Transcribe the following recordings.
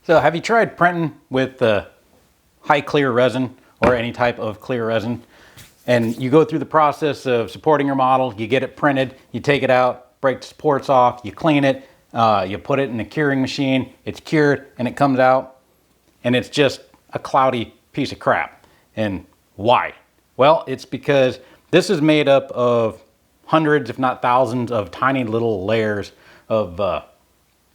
So have you tried printing with high clear resin or any type of clear resin? And you go through the process of supporting your model, you get it printed, you take it out, break the supports off, you clean it, you put it in a curing machine, it's cured, and it comes out, and it's just a cloudy piece of crap. And why? Well, it's because this is made up of hundreds, if not thousands, of tiny little layers of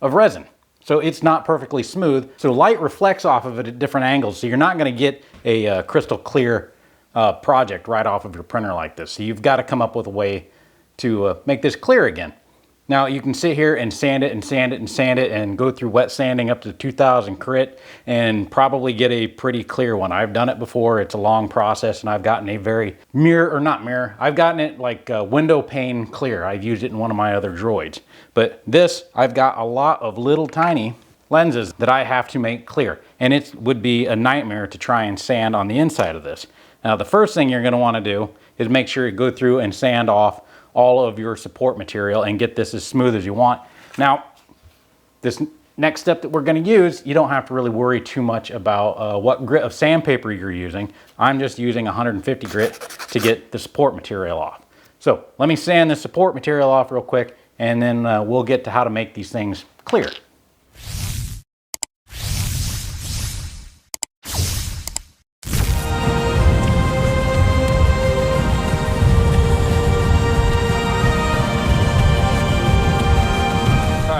resin. So it's not perfectly smooth. So light reflects off of it at different angles. So you're not going to get a crystal clear project right off of your printer like this. So you've got to come up with a way to make this clear again. Now you can sit here and sand it and sand it and sand it and go through wet sanding up to 2000 crit and probably get a pretty clear one. I've done it before. It's a long process, and I've gotten a very I've gotten it like window pane clear. I've used it in one of my other droids. But this, I've got a lot of little tiny lenses that I have to make clear, and it would be a nightmare to try and sand on the inside of this. Now the first thing you're going to want to do is make sure you go through and sand off all of your support material and get this as smooth as you want. Now, this next step that we're going to use, you don't have to really worry too much about what grit of sandpaper you're using. I'm just using 150 grit to get the support material off. So let me sand the support material off real quick, and then we'll get to how to make these things clear.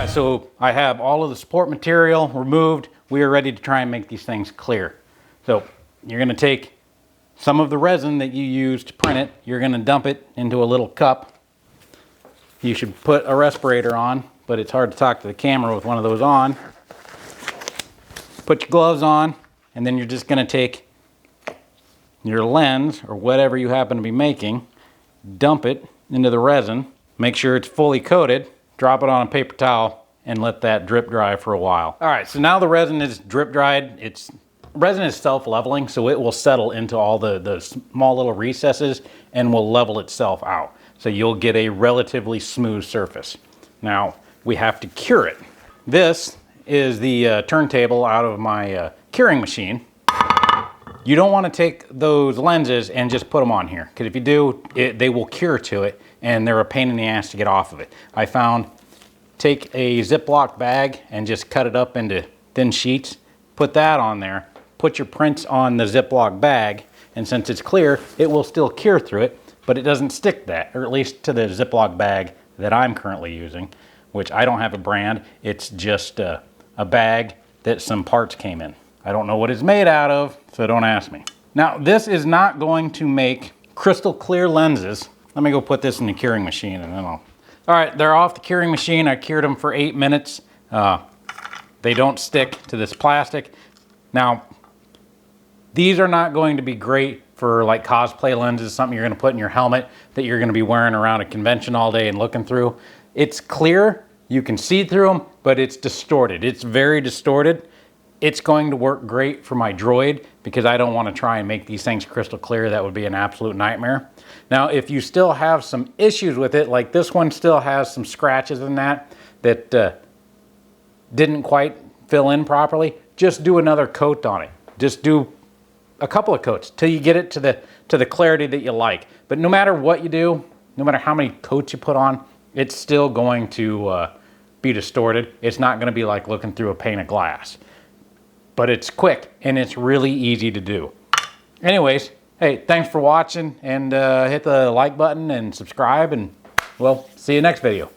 So I have all of the support material removed. We are ready to try and make these things clear. So you're going to take some of the resin that you use to print it. You're going to dump it into a little cup. You should put a respirator on, but it's hard to talk to the camera with one of those on. Put your gloves on, and then you're just going to take your lens or whatever you happen to be making, dump it into the resin, make sure it's fully coated, drop it on a paper towel, and let that drip dry for a while. All right, so now the resin is drip dried. Resin is self-leveling, so it will settle into all the small little recesses and will level itself out. So you'll get a relatively smooth surface. Now, we have to cure it. This is the turntable out of my curing machine. You don't want to take those lenses and just put them on here, because if you do, they will cure to it, and they're a pain in the ass to get off of it. I found, take a Ziploc bag and just cut it up into thin sheets, put that on there, put your prints on the Ziploc bag, and since it's clear, it will still cure through it, but it doesn't stick that, or at least to the Ziploc bag that I'm currently using, which I don't have a brand. It's just a bag that some parts came in. I don't know what it's made out of, so don't ask me. Now, this is not going to make crystal clear lenses. Let me go put this in the curing machine and then I'll... All right, they're off the curing machine. I cured them for 8 minutes. They don't stick to this plastic. Now, these are not going to be great for like cosplay lenses, something you're gonna put in your helmet that you're gonna be wearing around a convention all day and looking through. It's clear, you can see through them, but it's distorted. It's very distorted. It's going to work great for my droid because I don't want to try and make these things crystal clear. That would be an absolute nightmare. Now, if you still have some issues with it, like this one still has some scratches in that didn't quite fill in properly, just do another coat on it. Just do a couple of coats till you get it to the clarity that you like. But no matter what you do, no matter how many coats you put on, it's still going to be distorted. It's not going to be like looking through a pane of glass. But it's quick and it's really easy to do. Anyways, hey, thanks for watching, and hit the like button and subscribe, and we'll see you next video.